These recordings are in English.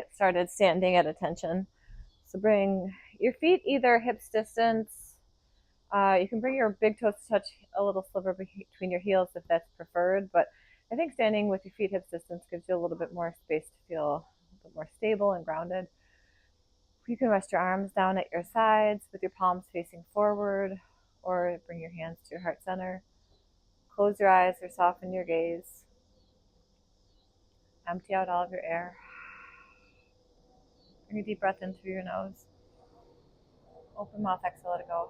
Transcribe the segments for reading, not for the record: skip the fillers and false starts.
Get started standing at attention. So bring your feet either hips distance. You can bring your big toes to touch a little sliver between your heels if that's preferred, but I think standing with your feet hips distance gives you a little bit more space to feel a little bit more stable and grounded. You can rest your arms down at your sides with your palms facing forward, or bring your hands to your heart center. Close your eyes or soften your gaze. Empty out all of your air. Bring a deep breath in through your nose. Open mouth, exhale, let it go.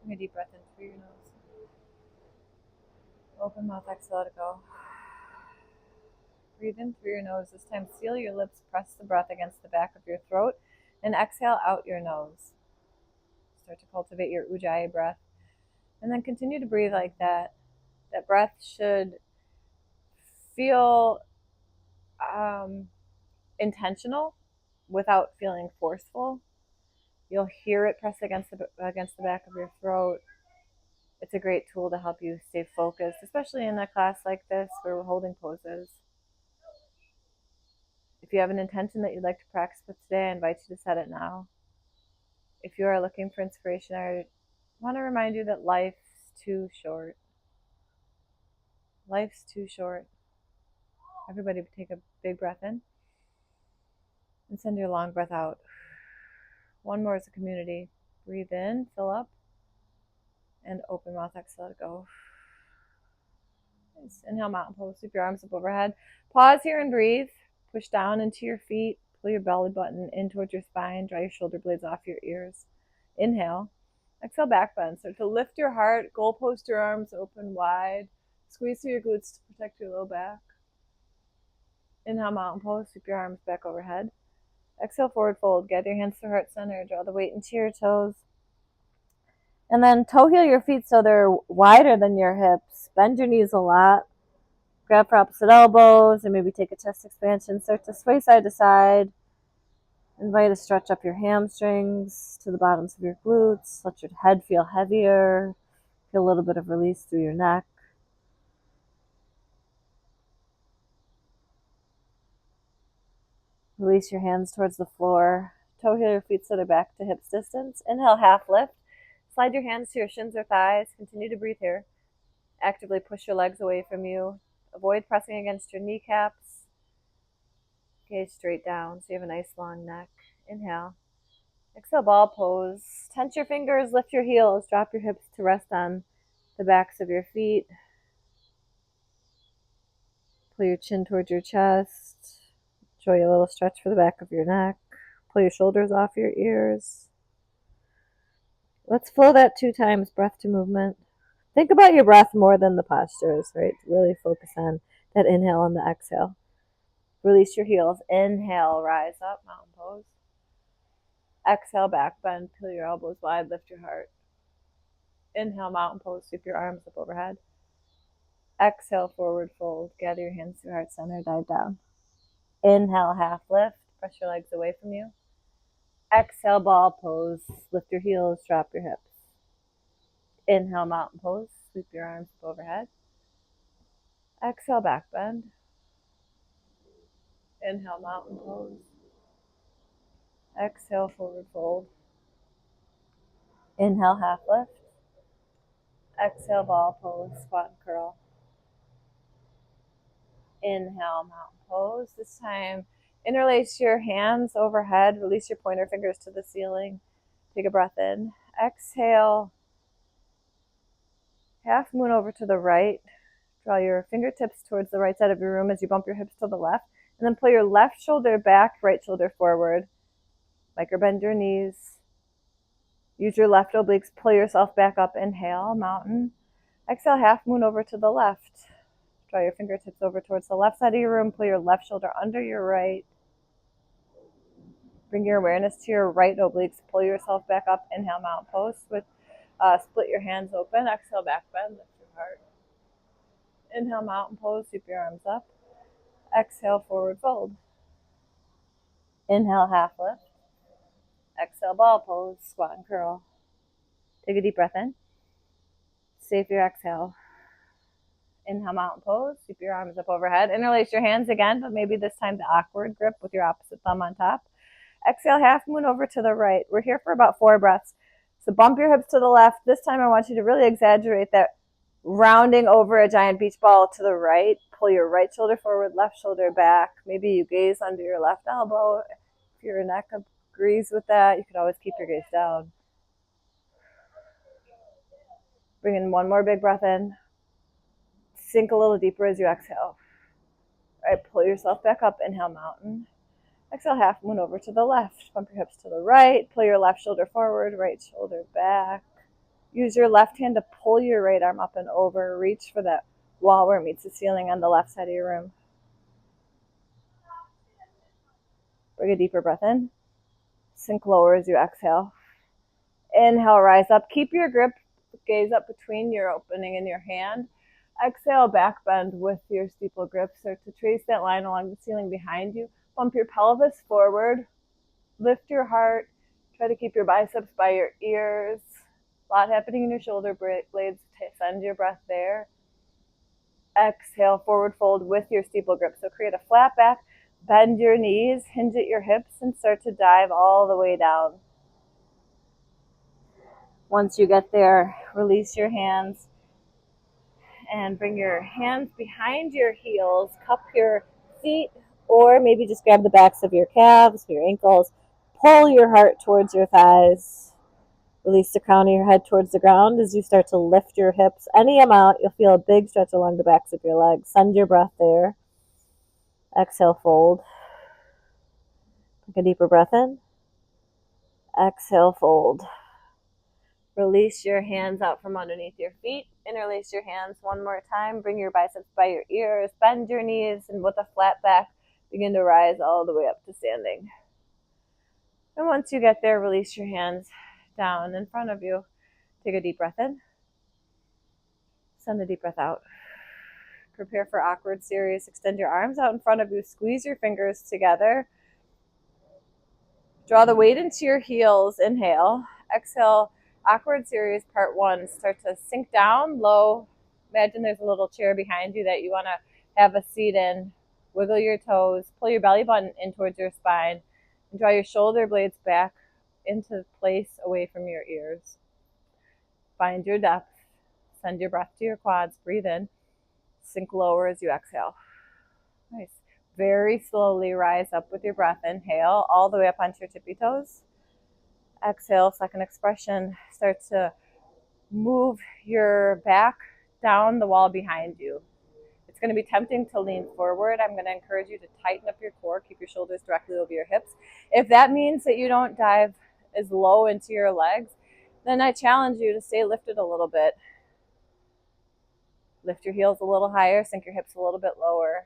Bring a deep breath in through your nose. Open mouth, exhale, let it go. Breathe in through your nose. This time, seal your lips, press the breath against the back of your throat, and exhale out your nose. Start to cultivate your ujjayi breath. And then continue to breathe like that. That breath should feel intentional without feeling forceful. You'll hear it press against the back of your throat. It's a great tool to help you stay focused, especially in a class like this where we're holding poses. If you have an intention that you'd like to practice with today, I invite you to set it now. If you are looking for inspiration, I want to remind you that life's too short. Life's too short. Everybody take a big breath in and send your long breath out. One more as a community. Breathe in, fill up, and open mouth, exhale, let it go. Nice. Inhale, mountain pose. Sweep your arms up overhead. Pause here and breathe. Push down into your feet. Pull your belly button in towards your spine. Draw your shoulder blades off your ears. Inhale. Exhale, back bend. Start to lift your heart. Goal post your arms open wide. Squeeze through your glutes to protect your low back. Inhale, mountain pose. Sweep your arms back overhead. Exhale, forward fold. Gather your hands to heart center. Draw the weight into your toes. And then toe heel your feet so they're wider than your hips. Bend your knees a lot. Grab for opposite elbows and maybe take a chest expansion. Start to sway side to side. Invite a stretch up your hamstrings to the bottoms of your glutes. Let your head feel heavier. Feel a little bit of release through your neck. Release your hands towards the floor. Toe heel your feet so they're back to hips distance. Inhale, half lift. Slide your hands to your shins or thighs. Continue to breathe here. Actively push your legs away from you. Avoid pressing against your kneecaps. Gaze straight down so you have a nice long neck. Inhale. Exhale, ball pose. Tense your fingers, lift your heels, drop your hips to rest on the backs of your feet. Pull your chin towards your chest. Enjoy a little stretch for the back of your neck. Pull your shoulders off your ears. Let's flow that 2 times, breath to movement. Think about your breath more than the postures, right? Really focus on that inhale and the exhale. Release your heels. Inhale, rise up, mountain pose. Exhale, back bend, peel your elbows wide, lift your heart. Inhale, mountain pose, sweep your arms up overhead. Exhale, forward fold, gather your hands to your heart center, dive down. Inhale, half lift, press your legs away from you. Exhale, ball pose, lift your heels, drop your hips. Inhale, mountain pose, sweep your arms up overhead. Exhale, back bend. Inhale, mountain pose. Exhale, forward fold. Inhale, half lift. Exhale, ball pose, squat and curl. Inhale, mountain pose. This time, interlace your hands overhead. Release your pointer fingers to the ceiling. Take a breath in. Exhale. Half moon over to the right. Draw your fingertips towards the right side of your room as you bump your hips to the left. And then pull your left shoulder back, right shoulder forward. Microbend your knees. Use your left obliques. Pull yourself back up. Inhale, mountain. Exhale, half moon over to the left. Draw your fingertips over towards the left side of your room. Pull your left shoulder under your right. Bring your awareness to your right obliques. Pull yourself back up. Inhale, mountain pose. Split your hands open. Exhale, back bend. Lift your heart. Inhale, mountain pose. Sweep your arms up. Exhale, forward fold. Inhale, half lift. Exhale, ball pose. Squat and curl. Take a deep breath in. Stay for your exhale. Inhale, mountain pose. Keep your arms up overhead. Interlace your hands again, but maybe this time the awkward grip with your opposite thumb on top. Exhale, half moon over to the right. We're here for about 4 breaths. So bump your hips to the left. This time I want you to really exaggerate that rounding over a giant beach ball to the right. Pull your right shoulder forward, left shoulder back. Maybe you gaze under your left elbow. If your neck agrees with that, you can always keep your gaze down. Bring in one more big breath in. Sink a little deeper as you exhale. All right, pull yourself back up. Inhale, mountain. Exhale, half moon over to the left. Bump your hips to the right. Pull your left shoulder forward, right shoulder back. Use your left hand to pull your right arm up and over. Reach for that wall where it meets the ceiling on the left side of your room. Bring a deeper breath in. Sink lower as you exhale. Inhale, rise up. Keep your grip, gaze up between your opening and your hand. Exhale, back bend with your steeple grip. Start to trace that line along the ceiling behind you. Bump your pelvis forward. Lift your heart. Try to keep your biceps by your ears. A lot happening in your shoulder blades. Send your breath there. Exhale, forward fold with your steeple grip. So create a flat back. Bend your knees, hinge at your hips, and start to dive all the way down. Once you get there, release your hands and bring your hands behind your heels. Cup your feet, or maybe just grab the backs of your calves, your ankles. Pull your heart towards your thighs. Release the crown of your head towards the ground as you start to lift your hips. Any amount, you'll feel a big stretch along the backs of your legs. Send your breath there. Exhale, fold. Take a deeper breath in. Exhale, fold. Release your hands out from underneath your feet. Interlace your hands one more time. Bring your biceps by your ears. Bend your knees, and with a flat back, begin to rise all the way up to standing. And once you get there, release your hands down in front of you. Take a deep breath in. Send a deep breath out. Prepare for awkward series. Extend your arms out in front of you. Squeeze your fingers together. Draw the weight into your heels. Inhale. Exhale. Awkward series part 1. Start to sink down low. Imagine there's a little chair behind you that you want to have a seat in. Wiggle your toes. Pull your belly button in towards your spine. And draw your shoulder blades back into place away from your ears. Find your depth. Send your breath to your quads. Breathe in. Sink lower as you exhale. Nice. Very slowly rise up with your breath. Inhale all the way up onto your tippy toes. Exhale, second expression. Start to move your back down the wall behind you. It's going to be tempting to lean forward. I'm going to encourage you to tighten up your core. Keep your shoulders directly over your hips. If that means that you don't dive as low into your legs, then I challenge you to stay lifted a little bit. Lift your heels a little higher. Sink your hips a little bit lower.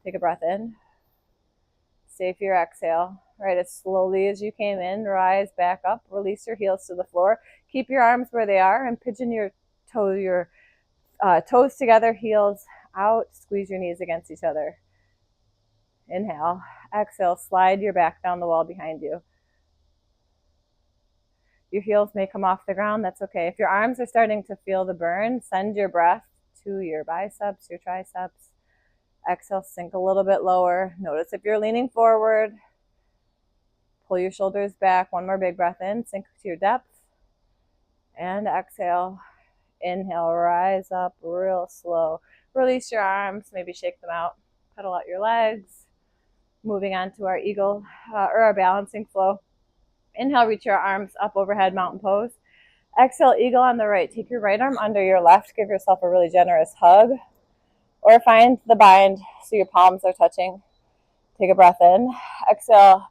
Take a breath in. Stay for your exhale. Right, as slowly as you came in, rise back up. Release your heels to the floor. Keep your arms where they are and pigeon your toes together, heels out. Squeeze your knees against each other. Inhale. Exhale. Slide your back down the wall behind you. Your heels may come off the ground. That's okay. If your arms are starting to feel the burn, send your breath to your biceps, your triceps. Exhale, sink a little bit lower. Notice if you're leaning forward. Pull your shoulders back. One more big breath in. Sink to your depth. And exhale. Inhale, rise up real slow. Release your arms. Maybe shake them out. Pedal out your legs. Moving on to our eagle or our balancing flow. Inhale, reach your arms up overhead, mountain pose. Exhale, eagle on the right. Take your right arm under your left. Give yourself a really generous hug. Or find the bind so your palms are touching. Take a breath in. Exhale.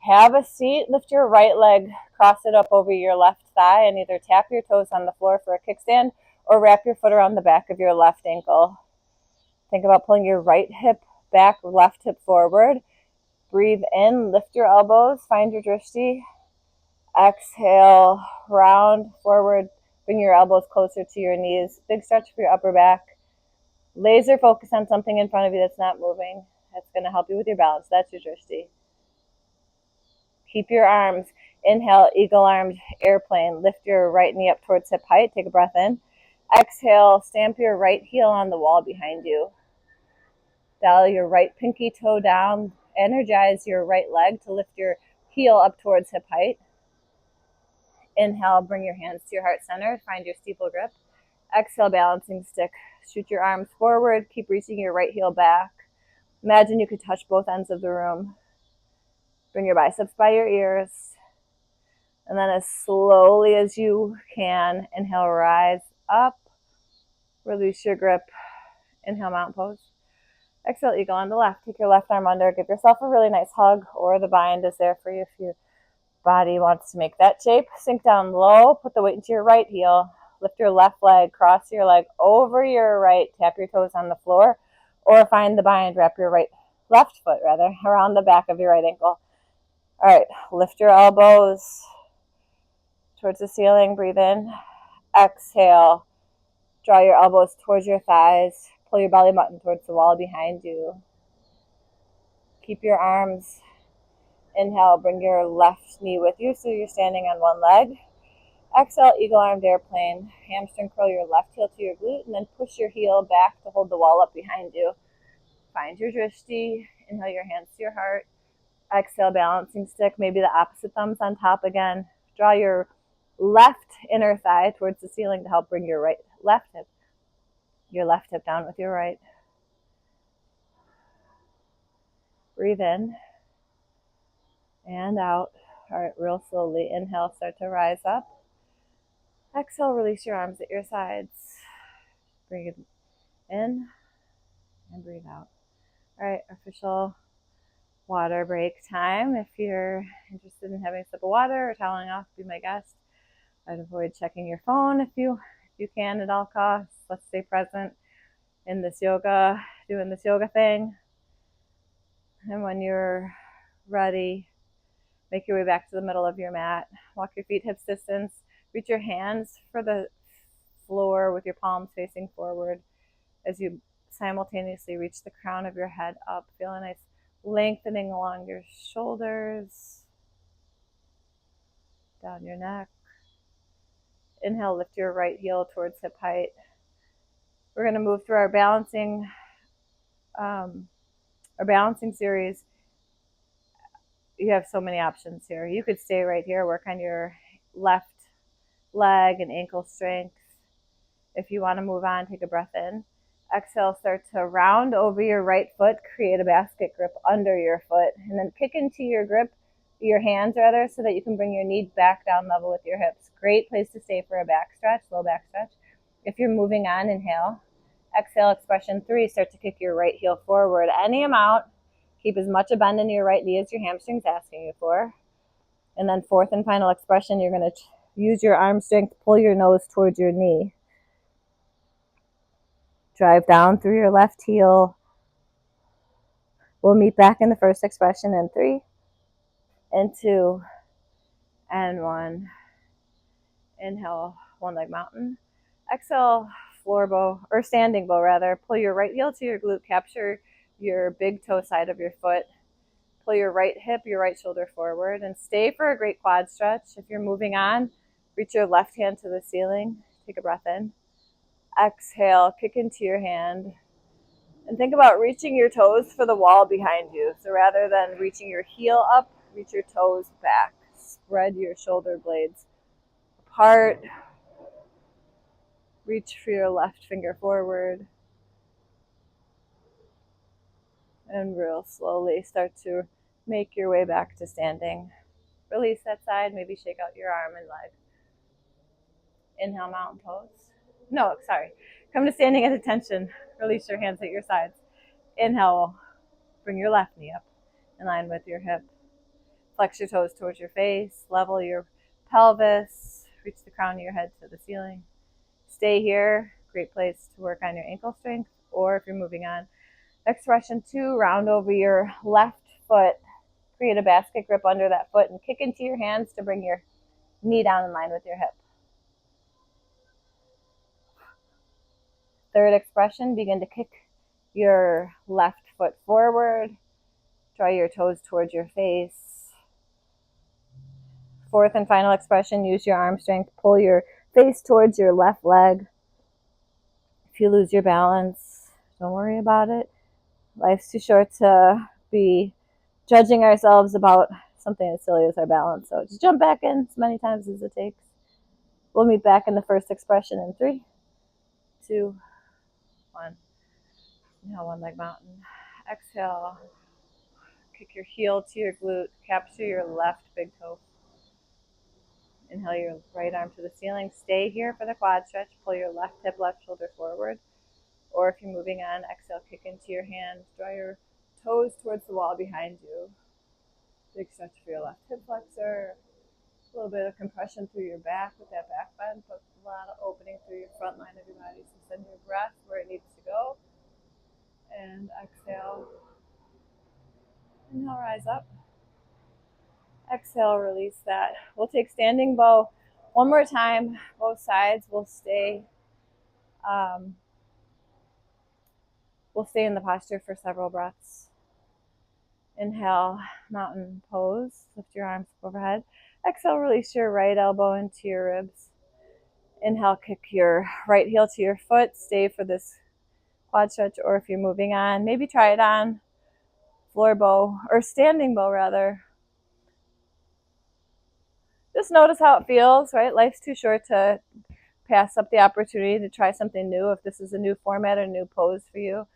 Have a seat. Lift your right leg. Cross it up over your left thigh and either tap your toes on the floor for a kickstand or wrap your foot around the back of your left ankle. Think about pulling your right hip back, left hip forward. Breathe in. Lift your elbows. Find your drishti. Exhale. Round forward. Bring your elbows closer to your knees. Big stretch for your upper back. Laser focus on something in front of you that's not moving. That's going to help you with your balance. That's your drishti. Keep your arms. Inhale, eagle armed airplane. Lift your right knee up towards hip height. Take a breath in. Exhale, stamp your right heel on the wall behind you. Dial your right pinky toe down. Energize your right leg to lift your heel up towards hip height. Inhale, bring your hands to your heart center. Find your steeple grip. Exhale, balancing stick. Shoot your arms forward. Keep reaching your right heel back. Imagine you could touch both ends of the room. Bring your biceps by your ears. And then as slowly as you can, inhale, rise up. Release your grip. Inhale, mountain pose. Exhale, eagle on the left. Take your left arm under. Give yourself a really nice hug, or the bind is there for you if your body wants to make that shape. Sink down low. Put the weight into your right heel. Lift your left leg. Cross your leg over your right. Tap your toes on the floor, or find the bind. Wrap your left foot around the back of your right ankle. All right, lift your elbows towards the ceiling. Breathe in. Exhale. Draw your elbows towards your thighs. Pull your belly button towards the wall behind you. Keep your arms. Inhale, bring your left knee with you so you're standing on one leg. Exhale, eagle armed airplane. Hamstring curl your left heel to your glute and then push your heel back to hold the wall up behind you. Find your drishti. Inhale your hands to your heart. Exhale, balancing stick. Maybe the opposite thumbs on top again. Draw your left inner thigh towards the ceiling to help bring your left hip down with your right. Breathe in and out. All right, real slowly. Inhale, start to rise up. Exhale, release your arms at your sides. Breathe in and breathe out. All right, official water break time. If you're interested in having a sip of water or toweling off, be my guest. I'd avoid checking your phone if you can at all costs. Let's stay present in this yoga, doing this yoga thing. And when you're ready, make your way back to the middle of your mat. Walk your feet hips distance. Reach your hands for the floor with your palms facing forward as you simultaneously reach the crown of your head up. Feel a nice lengthening along your shoulders, down your neck. Inhale, lift your right heel towards hip height. We're going to move through our balancing series. You have so many options here. You could stay right here, work on your left leg and ankle strength. If you want to move on, take a breath in. Exhale, start to round over your right foot, create a basket grip under your foot, and then kick into your hands so that you can bring your knee back down level with your hips. Great place to stay for a back stretch, low back stretch. If you're moving on, inhale. Exhale, expression 3, start to kick your right heel forward any amount. Keep as much a bend in your right knee as your hamstring's asking you for. And then fourth and final expression, you're going to use your arm strength, pull your nose towards your knee. Drive down through your left heel. We'll meet back in the first expression in 3 and 2 and 1. Inhale, one leg mountain. Exhale, floor bow, or standing bow rather. Pull your right heel to your glute, capture your big toe side of your foot. Pull your right hip, your right shoulder forward, and stay for a great quad stretch. If you're moving on, reach your left hand to the ceiling. Take a breath in. Exhale, kick into your hand. And think about reaching your toes for the wall behind you. So rather than reaching your heel up, reach your toes back. Spread your shoulder blades apart. Reach for your left finger forward. And real slowly start to make your way back to standing. Release that side, maybe shake out your arm and leg. Inhale, mountain pose. No, sorry. Come to standing at attention. Release your hands at your sides. Inhale, bring your left knee up in line with your hip. Flex your toes towards your face. Level your pelvis. Reach the crown of your head to the ceiling. Stay here. Great place to work on your ankle strength, or if you're moving on. Expression 2, round over your left foot. Create a basket grip under that foot and kick into your hands to bring your knee down in line with your hip. Third expression, begin to kick your left foot forward. Draw your toes towards your face. Fourth and final expression, use your arm strength. Pull your face towards your left leg. If you lose your balance, don't worry about it. Life's too short to be judging ourselves about something as silly as our balance. So just jump back in as many times as it takes. We'll meet back in the first expression in 3, 2, 1. Inhale, one leg mountain. Exhale, kick your heel to your glute. Capture your left big toe. Inhale your right arm to the ceiling. Stay here for the quad stretch. Pull your left hip, left shoulder forward. Or if you're moving on, exhale, kick into your hands. Draw your toes towards the wall behind you. Big stretch for your left hip flexor. A little bit of compression through your back with that back bend, but a lot of opening through your front line of your body. So send your breath where it needs to go. And exhale. Inhale, rise up. Exhale, release that. We'll take standing bow one more time. Both sides will stay. We'll stay in the posture for several breaths. Inhale, mountain pose. Lift your arms overhead. Exhale, release your right elbow into your ribs. Inhale, kick your right heel to your foot. Stay for this quad stretch, or if you're moving on, maybe try it on floor bow, or standing bow rather. Just notice how it feels, right? Life's too short to pass up the opportunity to try something new. If this is a new format or new pose for you,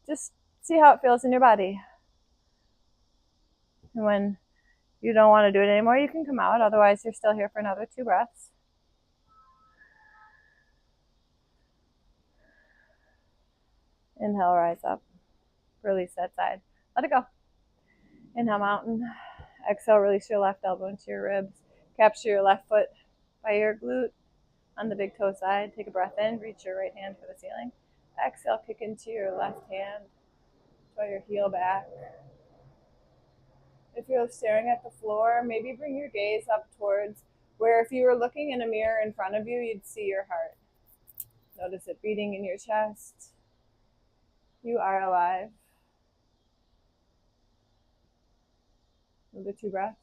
just see how it feels in your body. And when you don't want to do it anymore, you can come out. Otherwise, you're still here for another 2 breaths. Inhale, rise up. Release that side. Let it go. Inhale, mountain. Exhale, release your left elbow into your ribs. Capture your left foot by your glute on the big toe side. Take a breath in. Reach your right hand for the ceiling. Exhale, kick into your left hand. Draw your heel back. If you're staring at the floor, maybe bring your gaze up towards where if you were looking in a mirror in front of you, you'd see your heart. Notice it beating in your chest. You are alive. Another 2 breaths.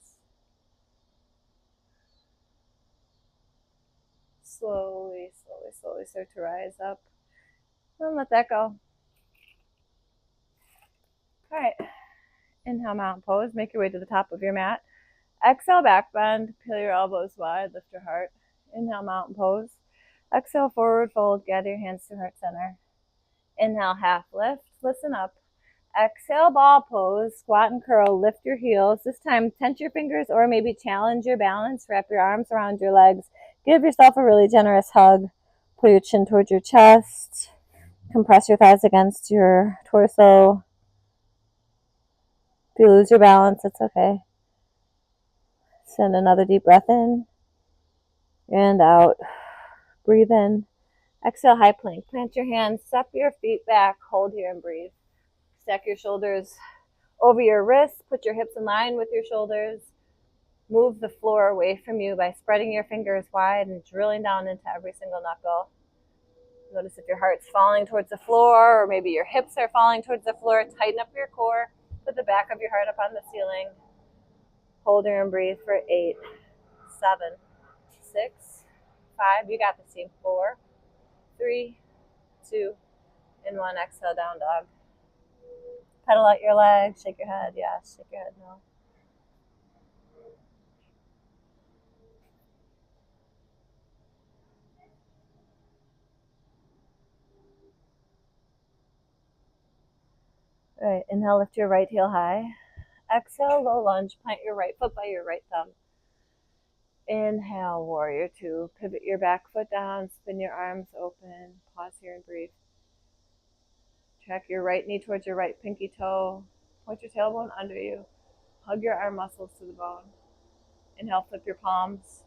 Slowly, slowly, slowly start to rise up. And let that go. All right. Inhale, mountain pose. Make your way to the top of your mat. Exhale, back bend. Peel your elbows wide. Lift your heart. Inhale, mountain pose. Exhale, forward fold. Gather your hands to heart center. Inhale, half lift. Listen up. Exhale, ball pose. Squat and curl. Lift your heels. This time, tense your fingers or maybe challenge your balance. Wrap your arms around your legs. Give yourself a really generous hug. Pull your chin towards your chest. Compress your thighs against your torso. If you lose your balance, it's okay. Send another deep breath in and out. Breathe in. Exhale, high plank. Plant your hands. Step your feet back. Hold here and breathe. Stack your shoulders over your wrists. Put your hips in line with your shoulders. Move the floor away from you by spreading your fingers wide and drilling down into every single knuckle. Notice if your heart's falling towards the floor or maybe your hips are falling towards the floor. Tighten up your core. Put the back of your heart up on the ceiling. Hold here and breathe for 8, 7, 6, 5. You got this, team. 4, 3, 2, and 1. Exhale, down dog. Pedal out your legs. Shake your head. Yes. Shake your head. No. All right. Inhale, lift your right heel high. Exhale, low lunge. Plant your right foot by your right thumb. Inhale, warrior 2. Pivot your back foot down. Spin your arms open. Pause here and breathe. Track your right knee towards your right pinky toe. Point your tailbone under you. Hug your arm muscles to the bone. Inhale, flip your palms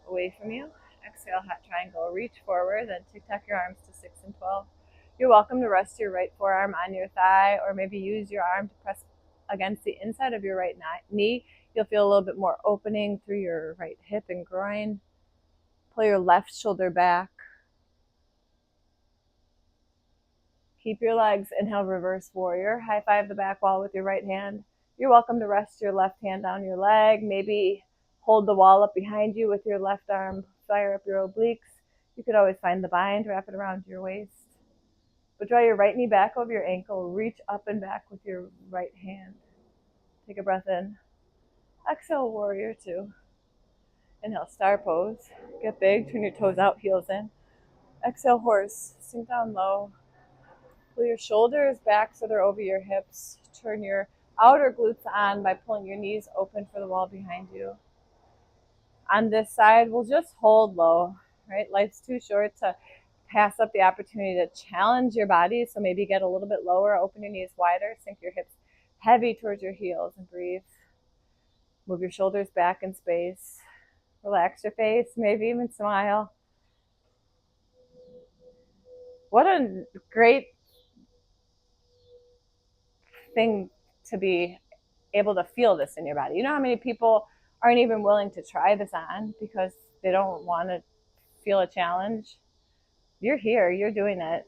away from you. Exhale, hot triangle. Reach forward, then tic-tac your arms to 6 and 12. You're welcome to rest your right forearm on your thigh, or maybe use your arm to press against the inside of your right knee. You'll feel a little bit more opening through your right hip and groin. Pull your left shoulder back. Keep your legs. Inhale, reverse warrior. High five the back wall with your right hand. You're welcome to rest your left hand down your leg. Maybe hold the wall up behind you with your left arm. Fire up your obliques. You could always find the bind, wrap it around your waist. But draw your right knee back over your ankle. Reach up and back with your right hand. Take a breath in. Exhale, warrior two. Inhale, star pose. Get big, turn your toes out, heels in. Exhale, horse. Sink down low. Pull your shoulders back so they're over your hips. Turn your outer glutes on by pulling your knees open for the wall behind you. On this side, we'll just hold low, right? Life's too short to pass up the opportunity to challenge your body. So maybe get a little bit lower, open your knees wider, sink your hips heavy towards your heels and breathe. Move your shoulders back in space. Relax your face, maybe even smile. What a great thing to be able to feel this in your body. You know how many people aren't even willing to try this on because they don't want to feel a challenge? You're here, you're doing it.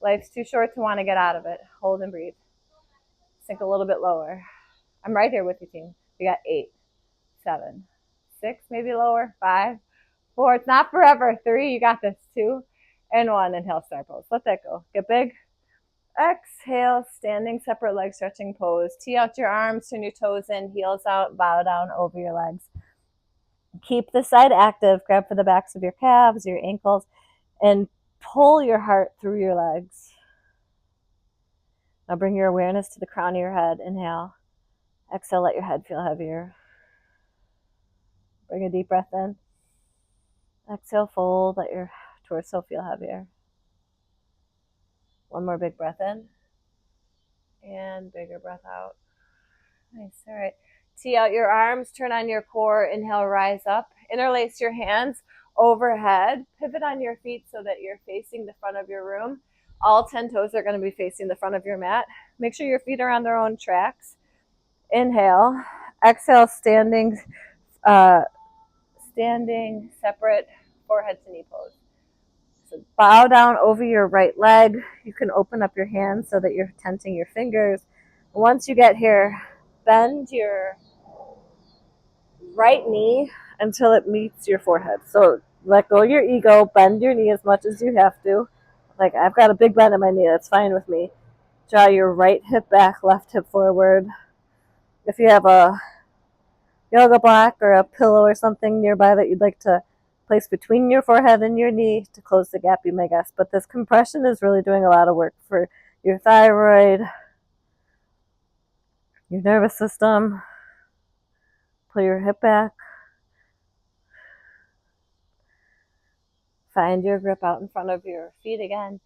Life's too short to want to get out of it. Hold and breathe. Sink a little bit lower. I'm right here with you, team. We got 8, 7, 6, maybe lower, 5, 4. It's not forever. 3, you got this. 2, and 1. Inhale, star pose. Let that go. Get big. Exhale, standing separate leg stretching pose. Tee out your arms, turn your toes in, heels out, bow down over your legs. Keep the side active. Grab for the backs of your calves, your ankles, and pull your heart through your legs. Now bring your awareness to the crown of your head. Inhale. Exhale, let your head feel heavier. Bring a deep breath in. Exhale, fold, let your torso feel heavier. One more big breath in. And bigger breath out. Nice, all right. Tee out your arms, turn on your core, inhale, rise up. Interlace your hands overhead. Pivot on your feet so that you're facing the front of your room. All 10 toes are going to be facing the front of your mat. Make sure your feet are on their own tracks. Inhale. Exhale, standing separate forehead to knee pose. So bow down over your right leg. You can open up your hands so that you're tensing your fingers. Once you get here, bend your right knee until it meets your forehead. So let go of your ego, bend your knee as much as you have to. Like I've got a big bend in my knee, that's fine with me. Draw your right hip back, left hip forward. If you have a yoga block or a pillow or something nearby that you'd like to place between your forehead and your knee to close the gap, you may guess. But this compression is really doing a lot of work for your thyroid, your nervous system. Pull your hip back. Find your grip out in front of your feet again.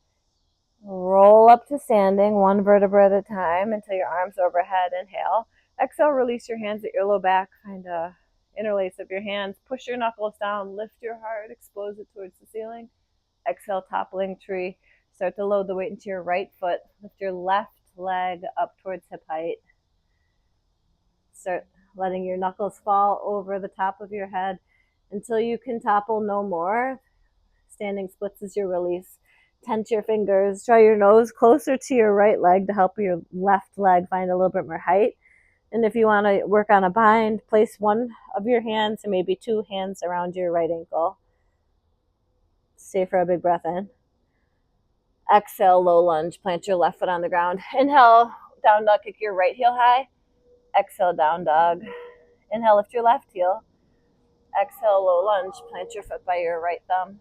Roll up to standing, one vertebra at a time until your arms are overhead. Inhale. Exhale, release your hands at your low back. Find a interlace of your hands. Push your knuckles down. Lift your heart. Expose it towards the ceiling. Exhale, toppling tree. Start to load the weight into your right foot. Lift your left leg up towards hip height. Start letting your knuckles fall over the top of your head until you can topple no more. Standing splits is your release. Tense your fingers. Draw your nose closer to your right leg to help your left leg find a little bit more height. And if you want to work on a bind, place one of your hands and maybe 2 hands around your right ankle. Stay for a big breath in. Exhale, low lunge. Plant your left foot on the ground. Inhale, down dog, kick your right heel high. Exhale, down dog. Inhale, lift your left heel. Exhale, low lunge. Plant your foot by your right thumb.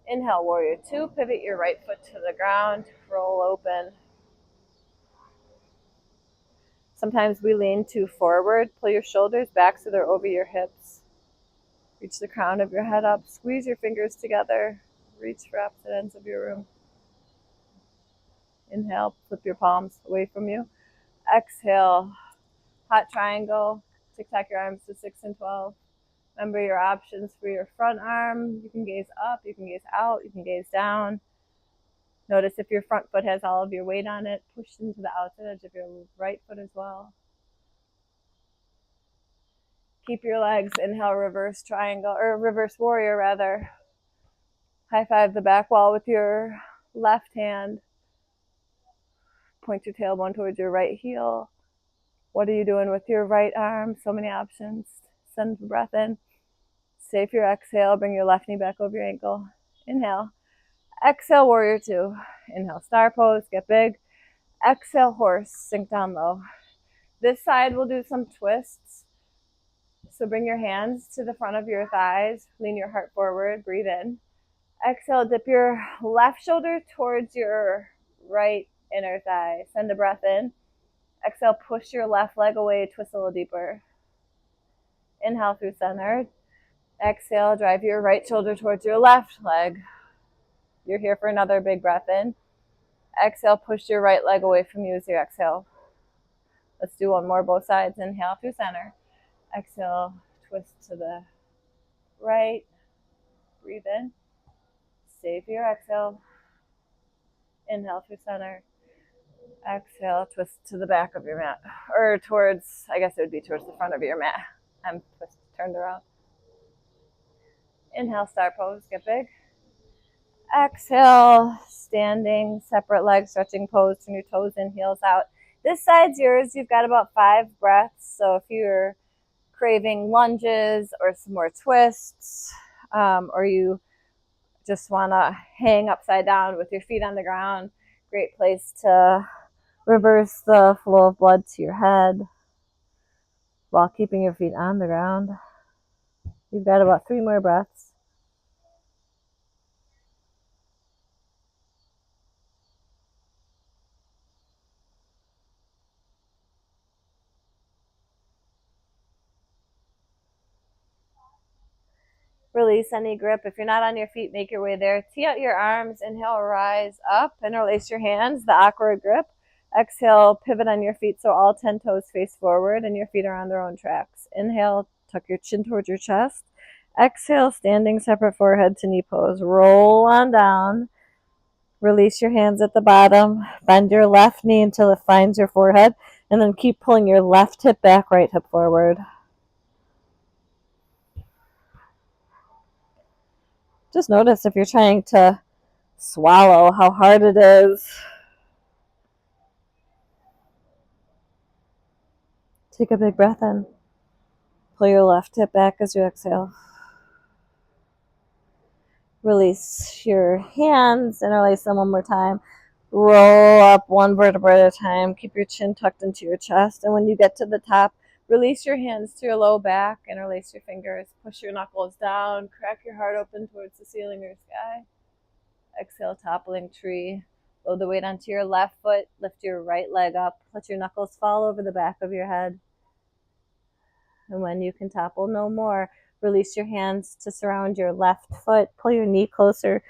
Inhale, warrior two. Pivot your right foot to the ground. Roll open. Sometimes we lean too forward. Pull your shoulders back so they're over your hips. Reach the crown of your head up. Squeeze your fingers together. Reach for opposite ends of your room. Inhale, flip your palms away from you. Exhale, hot triangle. Tic-tac your arms to 6 and 12. Remember your options for your front arm. You can gaze up, you can gaze out, you can gaze down. Notice if your front foot has all of your weight on it, push into the outside edge of your right foot as well. Keep your legs. Inhale, reverse triangle, or reverse warrior rather. High five the back wall with your left hand. Point your tailbone towards your right heel. What are you doing with your right arm? So many options. Send the breath in. Stay for your exhale. Bring your left knee back over your ankle. Inhale. Exhale, warrior two. Inhale, star pose, get big. Exhale, horse, sink down low. This side we'll do some twists. So bring your hands to the front of your thighs, lean your heart forward, breathe in. Exhale, dip your left shoulder towards your right inner thigh. Send a breath in. Exhale, push your left leg away, twist a little deeper. Inhale through center. Exhale, drive your right shoulder towards your left leg. You're here for another big breath in. Exhale, push your right leg away from you as you exhale. Let's do one more, both sides. Inhale through center. Exhale, twist to the right. Breathe in. Stay for your exhale. Inhale through center. Exhale, twist to the back of your mat. Or towards, I guess it would be towards the front of your mat. I'm turned around. Inhale, star pose, get big. Exhale, standing, separate legs, stretching pose, turn your toes in, heels out. This side's yours. You've got about 5 breaths. So if you're craving lunges or some more twists, or you just want to hang upside down with your feet on the ground, great place to reverse the flow of blood to your head while keeping your feet on the ground. You've got about 3 more breaths. Release any grip. If you're not on your feet, make your way there. Tee out your arms. Inhale, rise up. Interlace your hands, the awkward grip. Exhale, pivot on your feet so all 10 toes face forward and your feet are on their own tracks. Inhale, tuck your chin towards your chest. Exhale, standing separate forehead to knee pose. Roll on down. Release your hands at the bottom. Bend your left knee until it finds your forehead. And then keep pulling your left hip back, right hip forward. Just notice if you're trying to swallow how hard it is. Take a big breath in. Pull your left hip back as you exhale. Release your hands, interlace them one more time. Roll up one vertebra at a time. Keep your chin tucked into your chest. And when you get to the top, release your hands to your low back. Interlace your fingers. Push your knuckles down. Crack your heart open towards the ceiling or sky. Exhale, toppling tree. Load the weight onto your left foot. Lift your right leg up. Let your knuckles fall over the back of your head. And when you can topple no more, release your hands to surround your left foot. Pull your knee closer,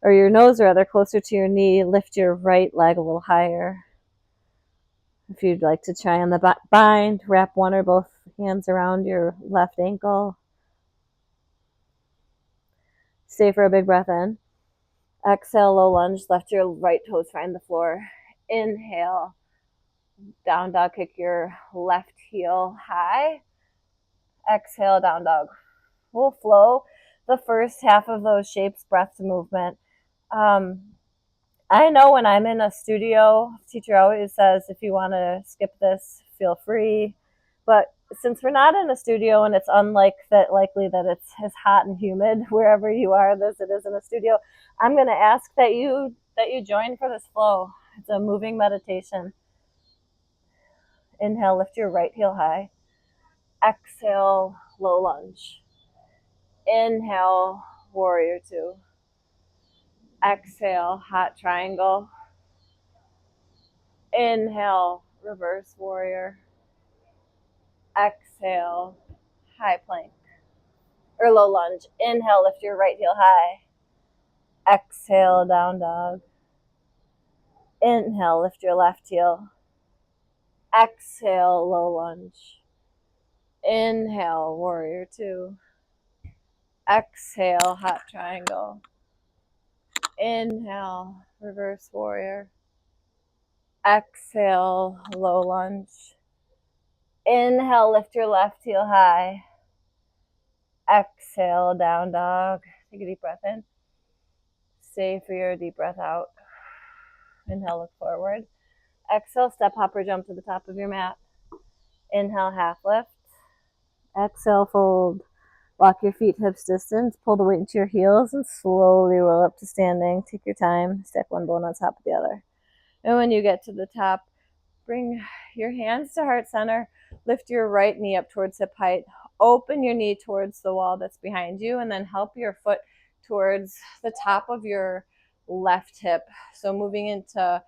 or your nose rather, closer to your knee. Lift your right leg a little higher. If you'd like to try on the bind, wrap one or both hands around your left ankle. Stay for a big breath in. Exhale, low lunge. Left your right toes find the floor. Inhale, down dog, kick your left heel high. Exhale, down dog. We'll flow the first half of those shapes, breath to movement. I know when I'm in a studio, teacher always says, if you want to skip this, feel free. But since we're not in a studio and it's likely that it's as hot and humid wherever you are as it is in a studio, I'm going to ask that you join for this flow. It's a moving meditation. Inhale, lift your right heel high. Exhale, low lunge. Inhale, warrior two. Exhale, hot triangle. Inhale, reverse warrior. Exhale, high plank or low lunge. Inhale, lift your right heel high. Exhale, down dog. Inhale, lift your left heel. Exhale, low lunge. Inhale, warrior two. Exhale, hot triangle. Inhale, reverse warrior. Exhale, low lunge. Inhale, lift your left heel high. Exhale, down dog. Take a deep breath in. Stay for your deep breath out. Inhale, look forward. Exhale, step, hop, or jump to the top of your mat. Inhale, half lift. Exhale, fold. Walk your feet hips distance, pull the weight into your heels, and slowly roll up to standing. Take your time, stack one bone on top of the other. And when you get to the top, bring your hands to heart center, lift your right knee up towards hip height, open your knee towards the wall that's behind you, and then help your foot towards the top of your left hip. So moving into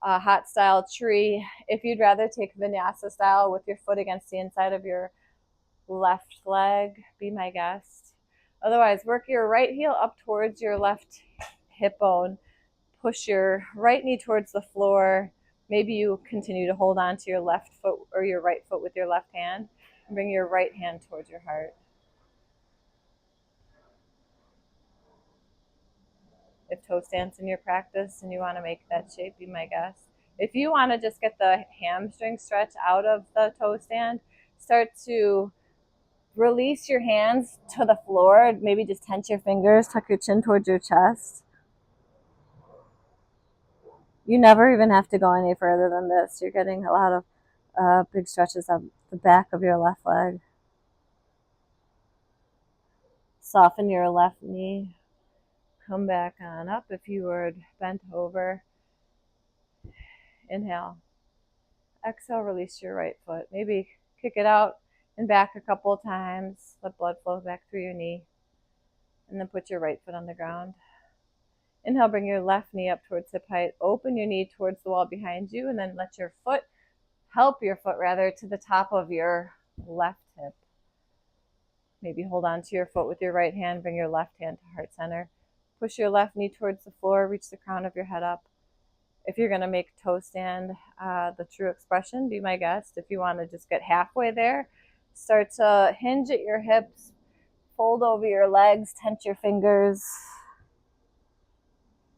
a hot style tree. If you'd rather take Vinyasa style with your foot against the inside of your left leg, be my guest. Otherwise, work your right heel up towards your left hip bone. Push your right knee towards the floor. Maybe you continue to hold on to your left foot or your right foot with your left hand. And bring your right hand towards your heart. If toe stance in your practice and you want to make that shape, be my guest. If you want to just get the hamstring stretch out of the toe stand, start to release your hands to the floor. Maybe just tense your fingers, tuck your chin towards your chest. You never even have to go any further than this. You're getting a lot of big stretches of the back of your left leg. Soften your left knee. Come back on up if you were bent over. Inhale. Exhale, release your right foot. Maybe kick it out and back a couple of times. Let blood flow back through your knee. And then put your right foot on the ground. Inhale, bring your left knee up towards hip height. Open your knee towards the wall behind you, and then let your foot, help your foot rather, to the top of your left hip. Maybe hold on to your foot with your right hand. Bring your left hand to heart center. Push your left knee towards the floor. Reach the crown of your head up. If you're going to make toe stand the true expression, be my guest. If you want to just get halfway there, start to hinge at your hips. Fold over your legs. Tense your fingers.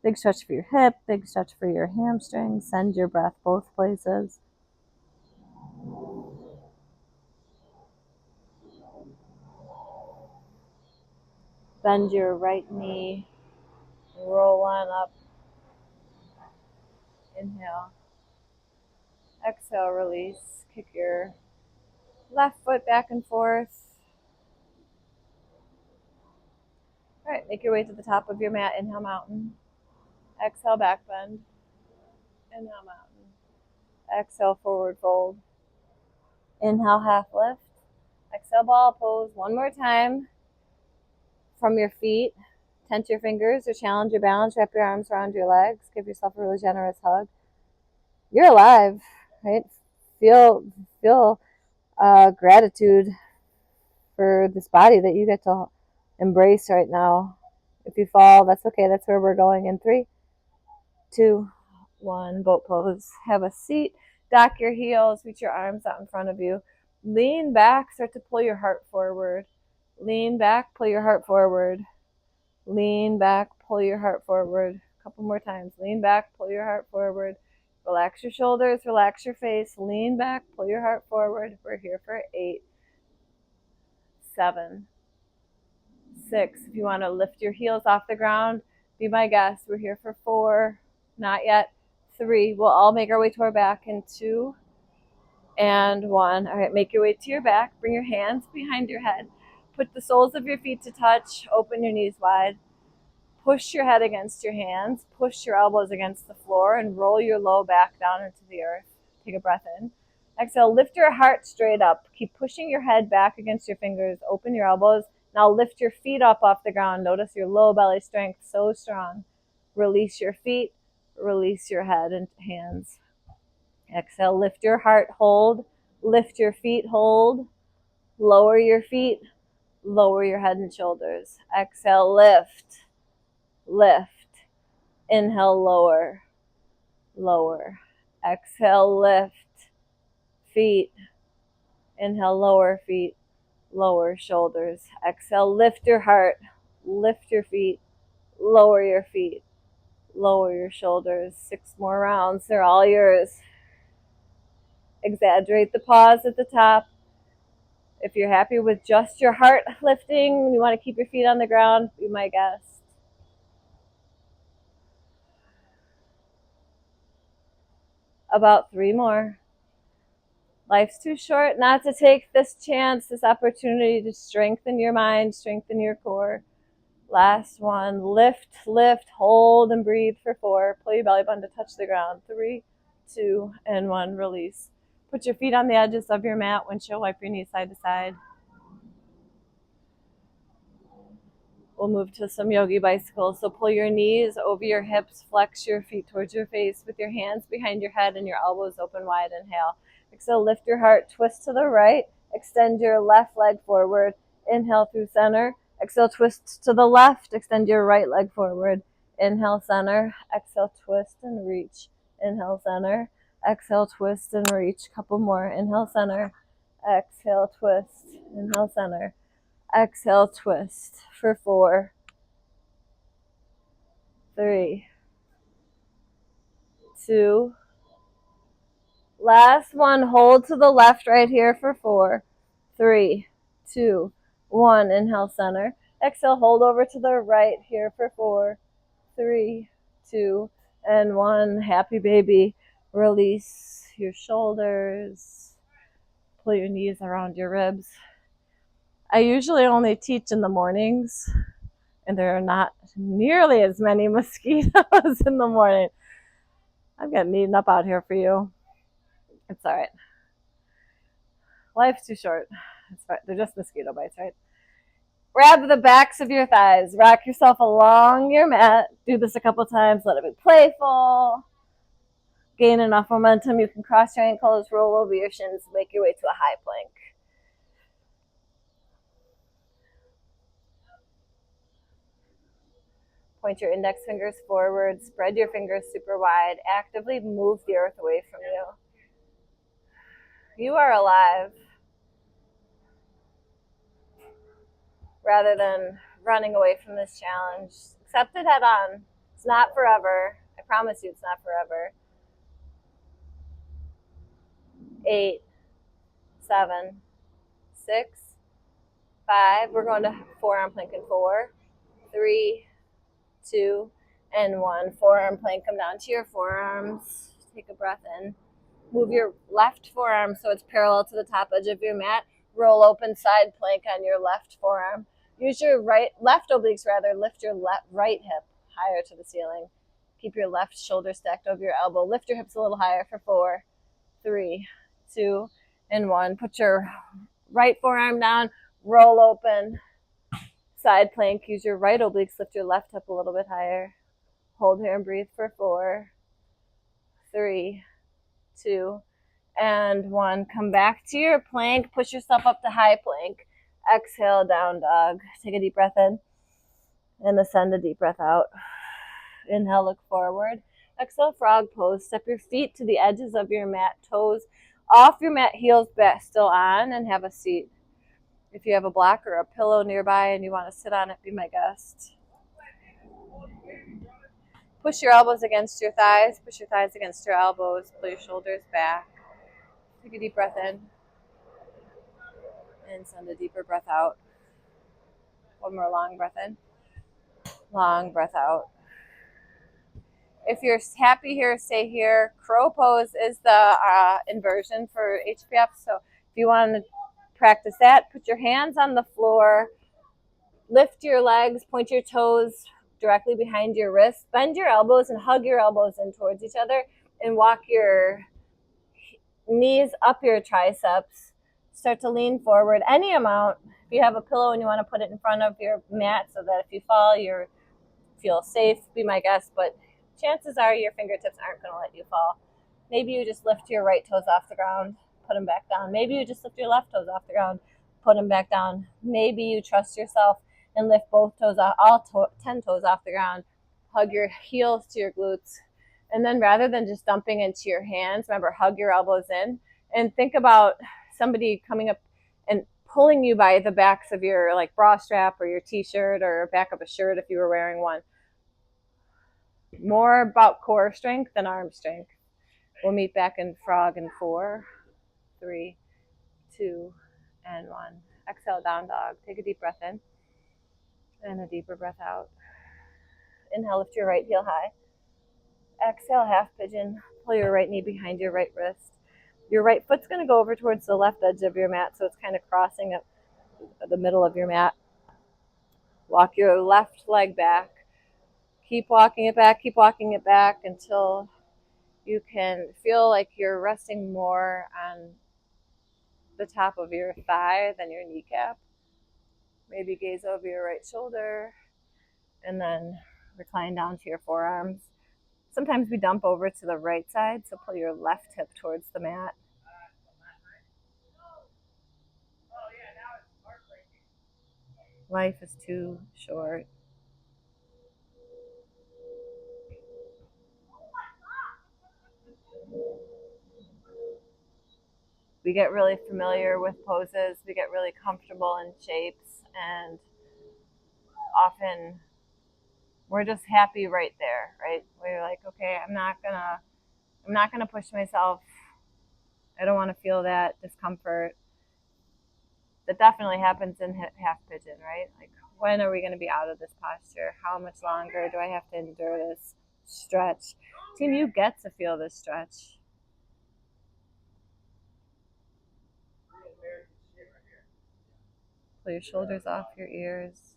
Big stretch for your hip, big stretch for your hamstring. Send your breath both places. Bend your right knee. Roll on up. Inhale. Exhale, release. Kick your left foot back and forth. All right, make your way to the top of your mat. Inhale, mountain. Exhale, back bend. Inhale, mountain. Exhale, forward fold. Inhale, half lift. Exhale, ball pose. One more time. From your feet, tense your fingers or challenge your balance. Wrap your arms around your legs. Give yourself a really generous hug. You're alive, right? Feel gratitude for this body that you get to embrace right now. If you fall, that's okay. That's where we're going in 3, 2, 1. Boat pose. Have a seat. Dock your heels. Reach your arms out in front of you. Lean back. Start to pull your heart forward. Lean back. Pull your heart forward. Lean back. Pull your heart forward. A couple more times. Lean back. Pull your heart forward. Relax your shoulders. Relax your face. Lean back. Pull your heart forward. We're here for 8, 7, 6. If you want to lift your heels off the ground, be my guest. We're here for 4. Not yet. 3. We'll all make our way to our back in 2 and 1. All right, make your way to your back. Bring your hands behind your head. Put the soles of your feet to touch. Open your knees wide. Push your head against your hands. Push your elbows against the floor and roll your low back down into the earth. Take a breath in. Exhale, lift your heart straight up. Keep pushing your head back against your fingers. Open your elbows. Now lift your feet up off the ground. Notice your low belly strength, so strong. Release your feet. Release your head and hands. Exhale, lift your heart, hold. Lift your feet, hold. Lower your feet. Lower your head and shoulders. Exhale, lift. Lift. Inhale, lower. Lower. Exhale, lift. Feet. Inhale, lower feet. Lower shoulders. Exhale, lift your heart. Lift your feet. Lower your feet. Lower your shoulders. 6 more rounds. They're all yours. Exaggerate the pause at the top. If you're happy with just your heart lifting, you want to keep your feet on the ground, be my guest. About 3 more. Life's too short not to take this chance, this opportunity to strengthen your mind, strengthen your core. Last one. Lift, lift, hold, and breathe for 4. Pull your belly button to touch the ground. 3, 2, and 1. Release. Put your feet on the edges of your mat. Windshield wipe your knees side to side. We'll move to some yogi bicycles. So pull your knees over your hips, flex your feet towards your face with your hands behind your head and your elbows open wide. Inhale. Exhale, lift your heart, twist to the right, extend your left leg forward. Inhale through center. Exhale, twist to the left, extend your right leg forward. Inhale, center. Exhale, twist and reach. Inhale, center. Exhale, twist and reach. Couple more. Inhale, center. Exhale, twist. Inhale, center. Exhale, twist for 4, 3, 2. Last one. Hold to the left right here for 4, 3, 2, 1. Inhale, center. Exhale, hold over to the right here for 4, 3, 2, and 1. Happy baby. Release your shoulders. Pull your knees around your ribs. I usually only teach in the mornings, and there are not nearly as many mosquitoes in the morning. I'm getting eaten up out here for you. It's all right. Life's too short. It's fine. They're just mosquito bites, right? Grab the backs of your thighs. Rock yourself along your mat. Do this a couple times. Let it be playful. Gain enough momentum. You can cross your ankles, roll over your shins, make your way to a high plank. Point your index fingers forward. Spread your fingers super wide. Actively move the earth away from you. You are alive. Rather than running away from this challenge, accept it head on. It's not forever. I promise you it's not forever. 8, 7, 6, 5. We're going to forearm plank in 4, 3, 2, and 1. Forearm plank. Come down to your forearms. Take a breath in. Move your left forearm so it's parallel to the top edge of your mat. Roll open side plank on your left forearm. Use your left obliques rather. Lift your right hip higher to the ceiling. Keep your left shoulder stacked over your elbow. Lift your hips a little higher for 4, 3, 2, and 1. Put your right forearm down. Roll open side plank. Use your right obliques. Lift your left hip a little bit higher. Hold here and breathe for 4, 3, 2, and 1. Come back to your plank. Push yourself up to high plank. Exhale, down dog. Take a deep breath in and send a deep breath out. Inhale, look forward. Exhale, frog pose. Step your feet to the edges of your mat, toes off your mat, heels back still on, and have a seat. If you have a block or a pillow nearby and you want to sit on it, be my guest. Push your elbows against your thighs. Push your thighs against your elbows. Pull your shoulders back. Take a deep breath in and send a deeper breath out. One more long breath in. Long breath out. If you're happy here, stay here. Crow pose is the inversion for HPF. So if you want to practice that, put your hands on the floor. Lift your legs, point your toes directly behind your wrists. Bend your elbows and hug your elbows in towards each other. And walk your knees up your triceps. Start to lean forward any amount. If you have a pillow and you want to put it in front of your mat so that if you fall, you feel safe, be my guest. But chances are your fingertips aren't going to let you fall. Maybe you just lift your right toes off the ground, put them back down. Maybe you just lift your left toes off the ground, put them back down. Maybe you trust yourself and lift both toes off, 10 toes off the ground. Hug your heels to your glutes. And then rather than just dumping into your hands, remember, hug your elbows in. And think about somebody coming up and pulling you by the backs of your bra strap or your t-shirt or back of a shirt if you were wearing one. More about core strength than arm strength. We'll meet back in frog in 4, 3, 2, and 1. Exhale, down dog. Take a deep breath in and a deeper breath out. Inhale, lift your right heel high. Exhale, half pigeon. Pull your right knee behind your right wrist. Your right foot's going to go over towards the left edge of your mat, so it's kind of crossing up the middle of your mat. Walk your left leg back. Keep walking it back, keep walking it back until you can feel like you're resting more on the top of your thigh than your kneecap. Maybe gaze over your right shoulder and then recline down to your forearms. Sometimes we dump over to the right side, so pull your left hip towards the mat. Life is too short. We get really familiar with poses, we get really comfortable in shapes, and often we're just happy right there, right? We're like, okay, I'm not gonna push myself. I don't want to feel that discomfort. That definitely happens in half pigeon, right? Like, when are we going to be out of this posture? How much longer do I have to endure this stretch? Team, you get to feel this stretch. Pull your shoulders off your ears.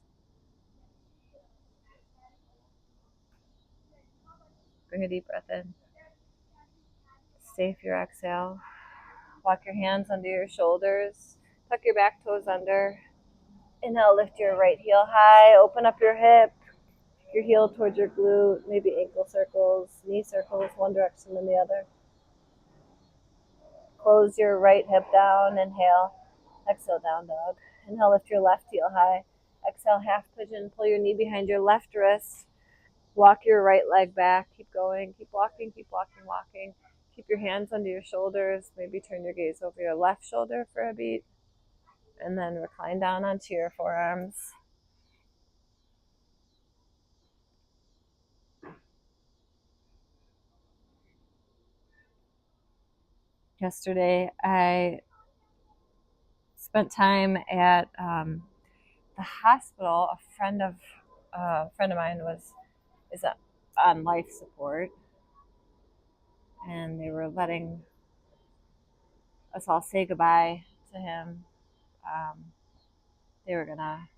Bring a deep breath in. Stay for your exhale. Walk your hands under your shoulders. Tuck your back toes under. Inhale, lift your right heel high. Open up your hip. Your heel towards your glute. Maybe ankle circles, knee circles, one direction and the other. Close your right hip down. Inhale. Exhale, down dog. Inhale, lift your left heel high. Exhale, half pigeon. Pull your knee behind your left wrist. Walk your right leg back. Keep going. Keep walking. Keep walking, walking. Keep your hands under your shoulders. Maybe turn your gaze over your left shoulder for a beat. And then recline down onto your forearms. Yesterday, I spent time at the hospital. A friend of mine is on life support, and they were letting us all say goodbye to him. They were gonna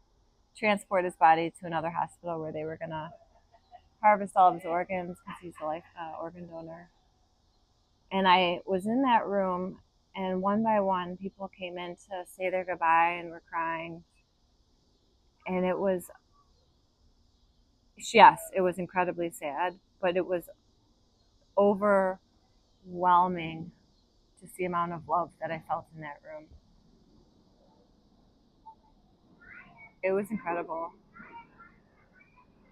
transport his body to another hospital where they were gonna harvest all of his organs because he's a life organ donor. And I was in that room, and one by one, people came in to say their goodbye and were crying. And it was, yes, it was incredibly sad, but it was overwhelming just the amount of love that I felt in that room. It was incredible.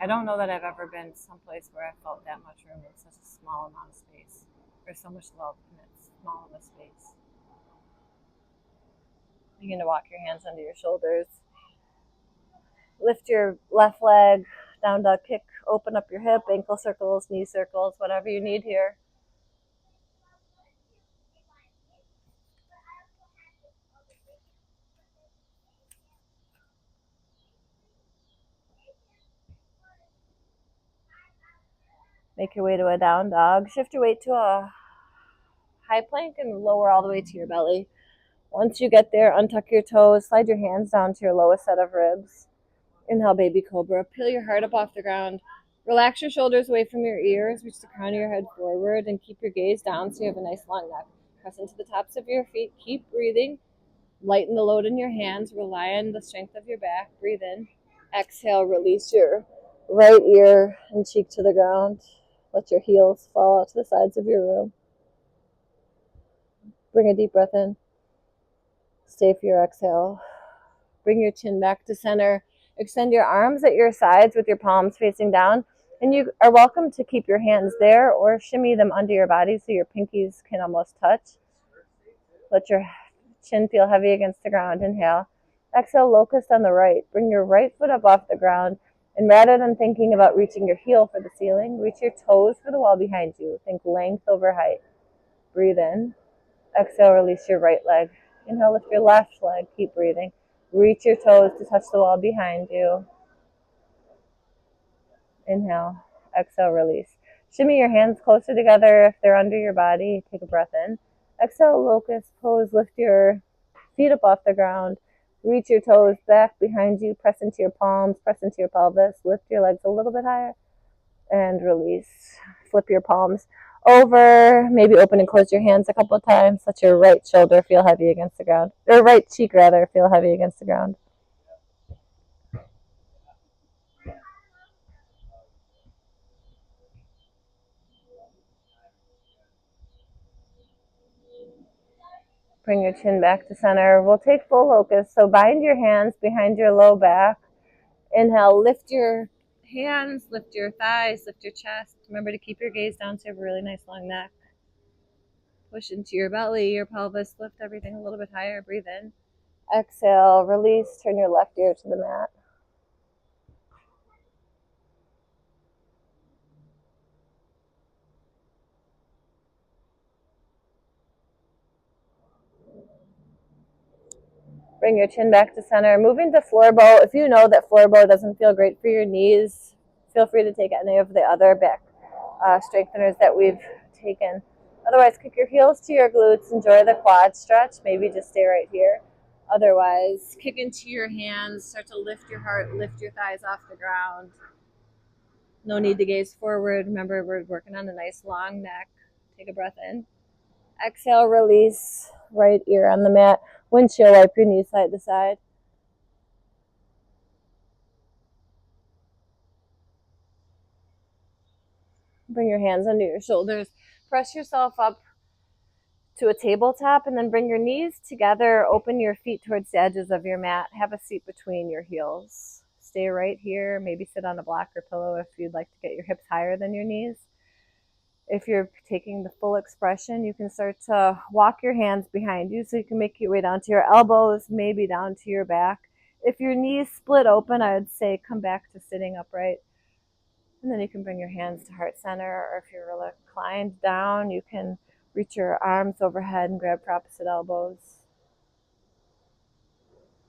I don't know that I've ever been someplace where I felt that much room in such a small amount of space. There's so much love in that small amount of space. Begin to walk your hands under your shoulders. Lift your left leg, down dog kick, open up your hip, ankle circles, knee circles, whatever you need here. Make your way to a down dog. Shift your weight to a high plank and lower all the way to your belly. Once you get there, untuck your toes, slide your hands down to your lowest set of ribs. Inhale, baby cobra. Peel your heart up off the ground. Relax your shoulders away from your ears. Reach the crown of your head forward and keep your gaze down so you have a nice long neck. Press into the tops of your feet. Keep breathing. Lighten the load in your hands. Rely on the strength of your back. Breathe in. Exhale, release your right ear and cheek to the ground. Let your heels fall out to the sides of your room. Bring a deep breath in. Stay for your exhale. Bring your chin back to center. Extend your arms at your sides with your palms facing down. And you are welcome to keep your hands there or shimmy them under your body so your pinkies can almost touch. Let your chin feel heavy against the ground. Inhale. Exhale, locust on the right. Bring your right foot up off the ground. And rather than thinking about reaching your heel for the ceiling, reach your toes for the wall behind you. Think length over height. Breathe in. Exhale, release your right leg. Inhale, lift your left leg. Keep breathing. Reach your toes to touch the wall behind you. Inhale. Exhale, release. Shimmy your hands closer together if they're under your body. Take a breath in. Exhale, locust pose. Lift your feet up off the ground. Reach your toes back behind you. Press into your palms. Press into your pelvis. Lift your legs a little bit higher. And release. Flip your palms over. Maybe open and close your hands a couple of times. Let your right shoulder feel heavy against the ground. Or right cheek, rather, feel heavy against the ground. Bring your chin back to center. We'll take full locust. So bind your hands behind your low back. Inhale, lift your hands, lift your thighs, lift your chest. Remember to keep your gaze down so you have a really nice long neck. Push into your belly, your pelvis, lift everything a little bit higher. Breathe in. Exhale, release, turn your left ear to the mat. Bring your chin back to center. Moving to floor bow. If you know that floor bow doesn't feel great for your knees, feel free to take any of the other back strengtheners that we've taken. Otherwise, kick your heels to your glutes. Enjoy the quad stretch. Maybe just stay right here. Otherwise, kick into your hands. Start to lift your heart, lift your thighs off the ground. No need to gaze forward. Remember, we're working on a nice long neck. Take a breath in. Exhale, release. Right ear on the mat. Windshield wipe your knees side to side. Bring your hands under your shoulders. Press yourself up to a tabletop and then bring your knees together. Open your feet towards the edges of your mat. Have a seat between your heels. Stay right here. Maybe sit on a block or pillow if you'd like to get your hips higher than your knees. If you're taking the full expression, you can start to walk your hands behind you so you can make your way down to your elbows, maybe down to your back. If your knees split open, I would say come back to sitting upright. And then you can bring your hands to heart center, or if you're reclined down, you can reach your arms overhead and grab for opposite elbows.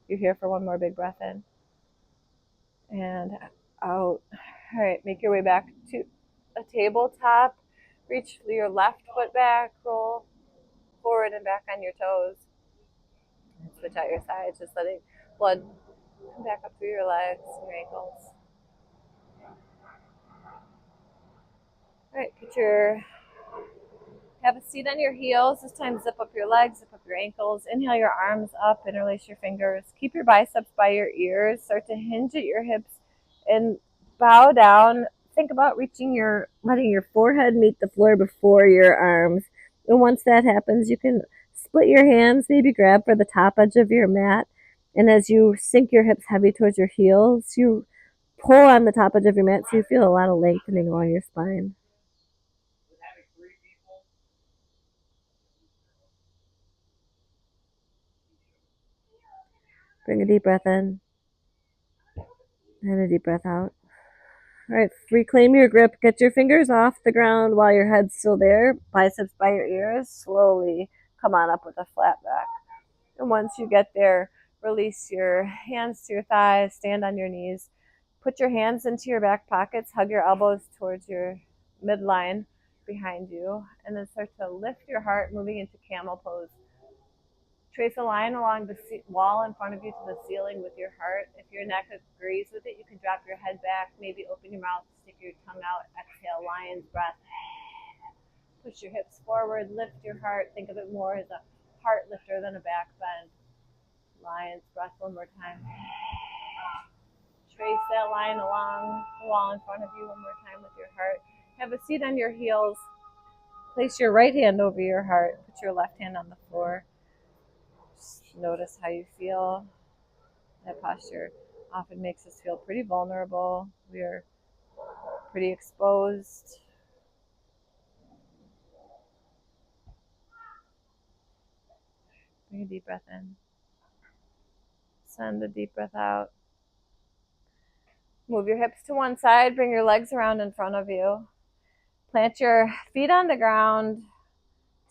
You're here for one more big breath in and out. All right, make your way back to a tabletop. Reach your left foot back, roll forward and back on your toes. And switch out your sides, just letting blood come back up through your legs and your ankles. All right, have a seat on your heels. This time zip up your legs, zip up your ankles. Inhale your arms up, interlace your fingers. Keep your biceps by your ears. Start to hinge at your hips and bow down. Think about letting your forehead meet the floor before your arms. And once that happens, you can split your hands, maybe grab for the top edge of your mat. And as you sink your hips heavy towards your heels, you pull on the top edge of your mat so you feel a lot of lengthening along your spine. Bring a deep breath in and a deep breath out. All right, reclaim your grip. Get your fingers off the ground while your head's still there. Biceps by your ears. Slowly come on up with a flat back. And once you get there, release your hands to your thighs. Stand on your knees. Put your hands into your back pockets. Hug your elbows towards your midline behind you. And then start to lift your heart, moving into camel pose. Trace a line along the wall in front of you to the ceiling with your heart. If your neck agrees with it, you can drop your head back, maybe open your mouth, stick your tongue out, exhale, lion's breath. Push your hips forward, lift your heart. Think of it more as a heart lifter than a back bend. Lion's breath one more time. Trace that line along the wall in front of you one more time with your heart. Have a seat on your heels. Place your right hand over your heart. Put your left hand on the floor. Just notice how you feel. That posture often makes us feel pretty vulnerable. We're pretty exposed. Bring a deep breath in. Send a deep breath out. Move your hips to one side. Bring your legs around in front of you. Plant your feet on the ground.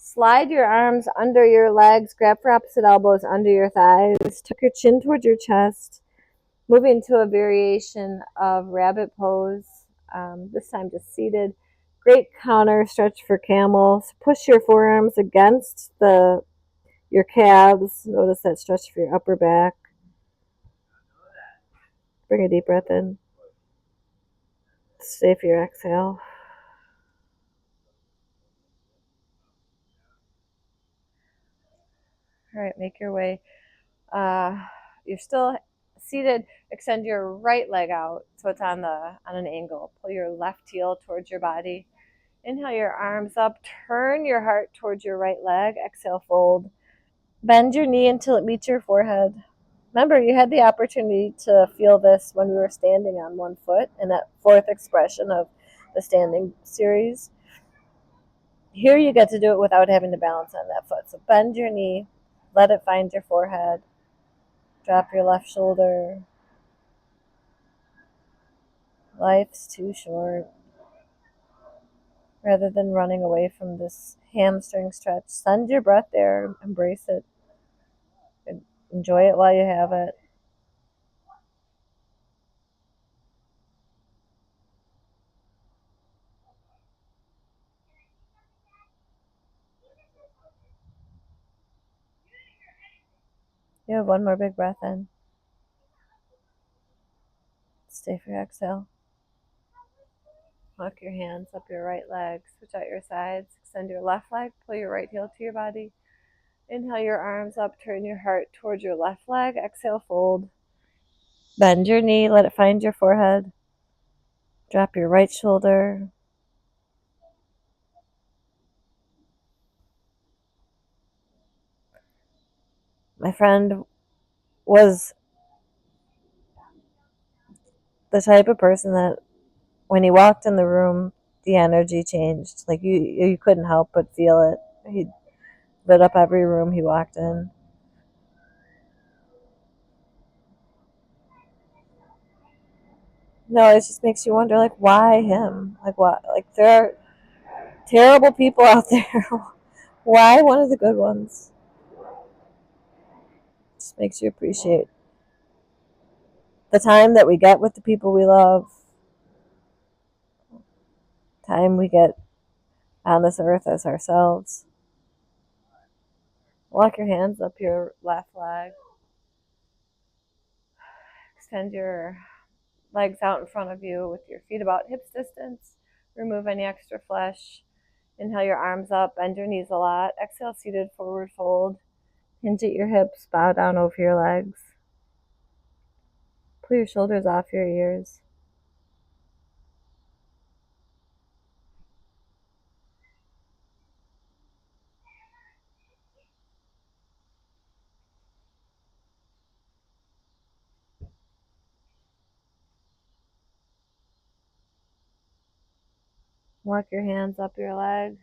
Slide your arms under your legs. Grab for opposite elbows under your thighs. Tuck your chin towards your chest. Moving to a variation of rabbit pose. This time just seated. Great counter stretch for camels. Push your forearms against your calves. Notice that stretch for your upper back. Bring a deep breath in. Stay for your exhale. All right, make your way. You're still seated. Extend your right leg out so it's on an angle. Pull your left heel towards your body. Inhale your arms up. Turn your heart towards your right leg. Exhale, fold. Bend your knee until it meets your forehead. Remember, you had the opportunity to feel this when we were standing on one foot in that fourth expression of the standing series. Here you get to do it without having to balance on that foot. So bend your knee, let it find your forehead, drop your left shoulder. Life's too short. Rather than running away from this hamstring stretch, send your breath there, embrace it, enjoy it while you have it. You have one more big breath in. Stay for your exhale. Walk your hands up your right leg, switch out your sides, extend your left leg, pull your right heel to your body. Inhale your arms up, turn your heart towards your left leg, exhale, fold. Bend your knee, let it find your forehead. Drop your right shoulder. My friend was the type of person that when he walked in the room, the energy changed. Like you couldn't help but feel it. He lit up every room he walked in. No, it just makes you wonder, like, why him? Like, what? Like, there are terrible people out there. Why one of the good ones? Just makes you appreciate the time that we get with the people we love, time we get on this earth as ourselves. Walk your hands up your left leg. Extend your legs out in front of you with your feet about hips distance. Remove any extra flesh. Inhale your arms up, bend your knees a lot. Exhale, seated forward fold. Hinge at your hips, bow down over your legs. Pull your shoulders off your ears. Walk your hands up your leg.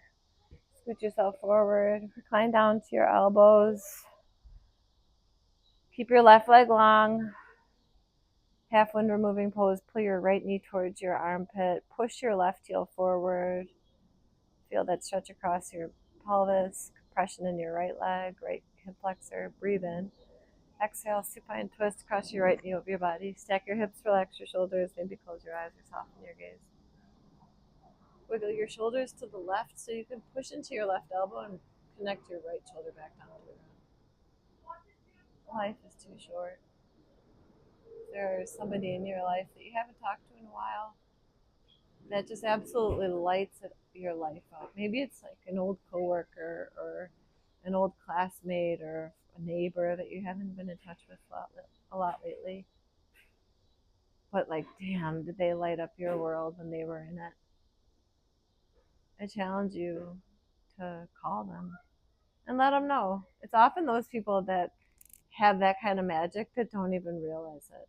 Scoot yourself forward. Recline down to your elbows. Keep your left leg long. Half wind removing pose. Pull your right knee towards your armpit. Push your left heel forward. Feel that stretch across your pelvis. Compression in your right leg, right hip flexor. Breathe in. Exhale, supine twist. Cross your right knee over your body. Stack your hips, relax your shoulders. Maybe close your eyes or soften your gaze. Wiggle your shoulders to the left so you can push into your left elbow and connect your right shoulder back down to the ground. Life is too short. If there's somebody in your life that you haven't talked to in a while that just absolutely lights your life up. Maybe it's like an old coworker or an old classmate or a neighbor that you haven't been in touch with a lot lately. But like, damn, did they light up your world when they were in it? I challenge you to call them and let them know. It's often those people that have that kind of magic that don't even realize it.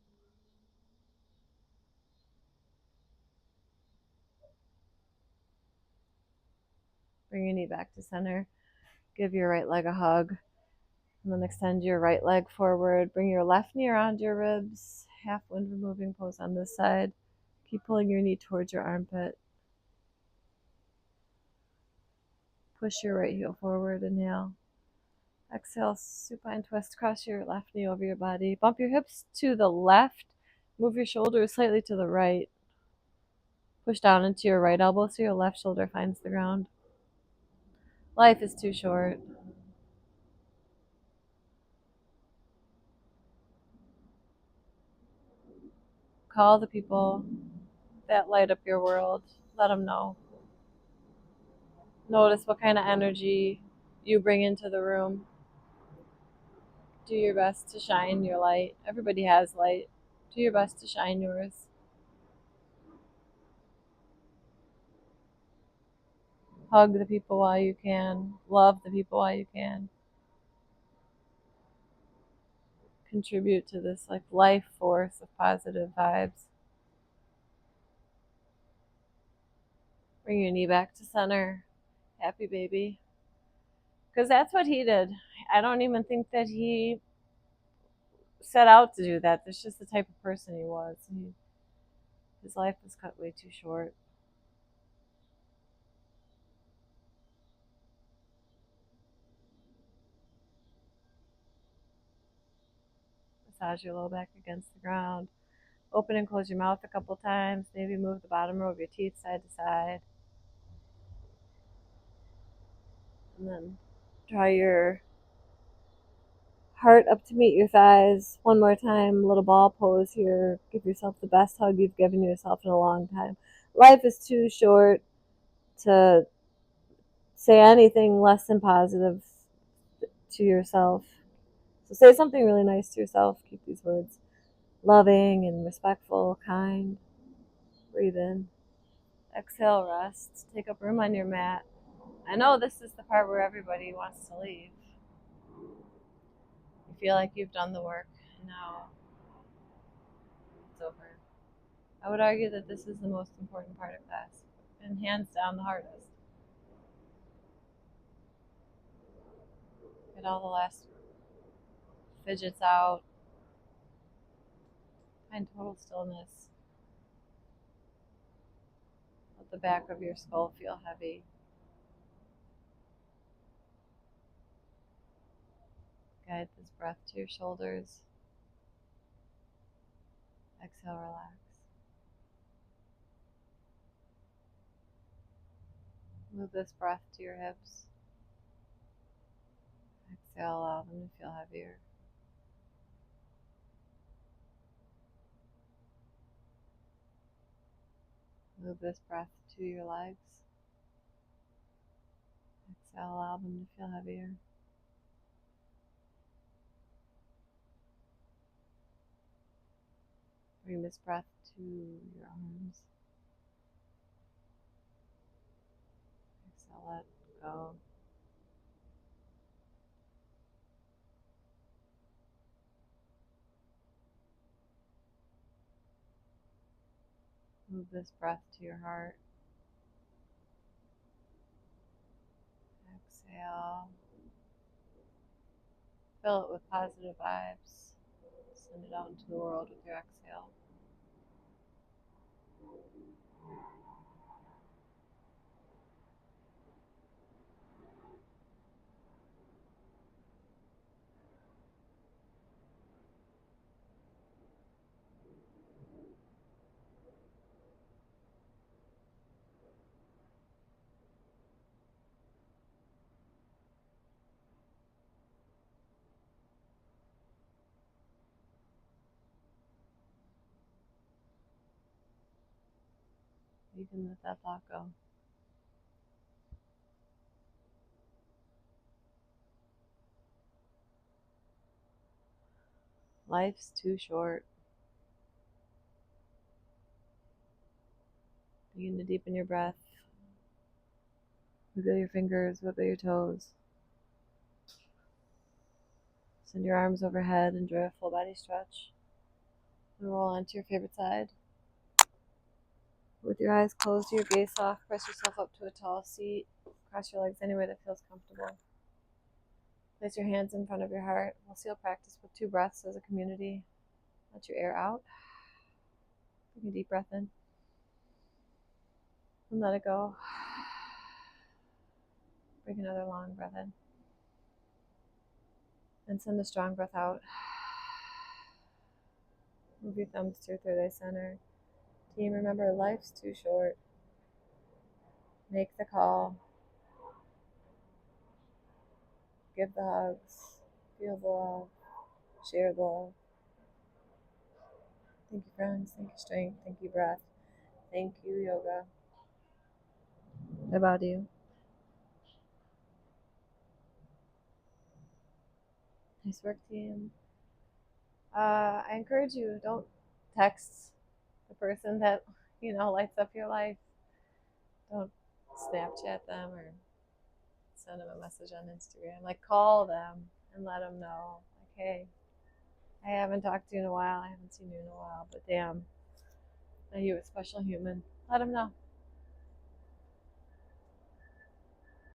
Bring your knee back to center. Give your right leg a hug. And then extend your right leg forward. Bring your left knee around your ribs. Half wind removing pose on this side. Keep pulling your knee towards your armpit. Push your right heel forward. Inhale. Exhale, supine twist. Cross your left knee over your body. Bump your hips to the left. Move your shoulders slightly to the right. Push down into your right elbow so your left shoulder finds the ground. Life is too short. Call the people that light up your world. Let them know. Notice what kind of energy you bring into the room. Do your best to shine your light. Everybody has light. Do your best to shine yours. Hug the people while you can. Love the people while you can. Contribute to this like life force of positive vibes. Bring your knee back to center. Happy baby. Because that's what he did. I don't even think that he set out to do that. That's just the type of person he was. His life was cut way too short. Massage your low back against the ground. Open and close your mouth a couple times. Maybe move the bottom row of your teeth side to side. And then draw your heart up to meet your thighs. One more time, little ball pose here. Give yourself the best hug you've given yourself in a long time. Life is too short to say anything less than positive to yourself. So say something really nice to yourself. Keep these words loving and respectful, kind. Breathe in. Exhale, rest. Take up room on your mat. I know this is the part where everybody wants to leave. You feel like you've done the work, and now it's over. I would argue that this is the most important part of class, and hands down the hardest. Get all the last fidgets out. Find total stillness. Let the back of your skull feel heavy. Guide this breath to your shoulders. Exhale, relax. Move this breath to your hips. Exhale, allow them to feel heavier. Move this breath to your legs. Exhale, allow them to feel heavier. Bring this breath to your arms. Exhale, let go. Move this breath to your heart. Exhale. Fill it with positive vibes. Send it out into the world with your exhale. You can let that thought go. Life's too short. Begin to deepen your breath. Wiggle your fingers, wiggle your toes. Send your arms overhead, enjoy a full body stretch. And roll onto your favorite side. With your eyes closed, your gaze soft, press yourself up to a tall seat. Cross your legs anywhere that feels comfortable. Place your hands in front of your heart. We'll seal practice with 2 breaths as a community. Let your air out. Take a deep breath in. And let it go. Bring another long breath in. And send a strong breath out. Move your thumbs to your third eye center. Team, remember, life's too short. Make the call. Give the hugs. Feel the love. Share the love. Thank you, friends. Thank you, strength. Thank you, breath. Thank you, yoga. About you. Nice work, team. I encourage you, don't text the person that, lights up your life. Don't Snapchat them or send them a message on Instagram. Like, call them and let them know, like, hey, I haven't talked to you in a while. I haven't seen you in a while, but damn, are you a special human? Let them know.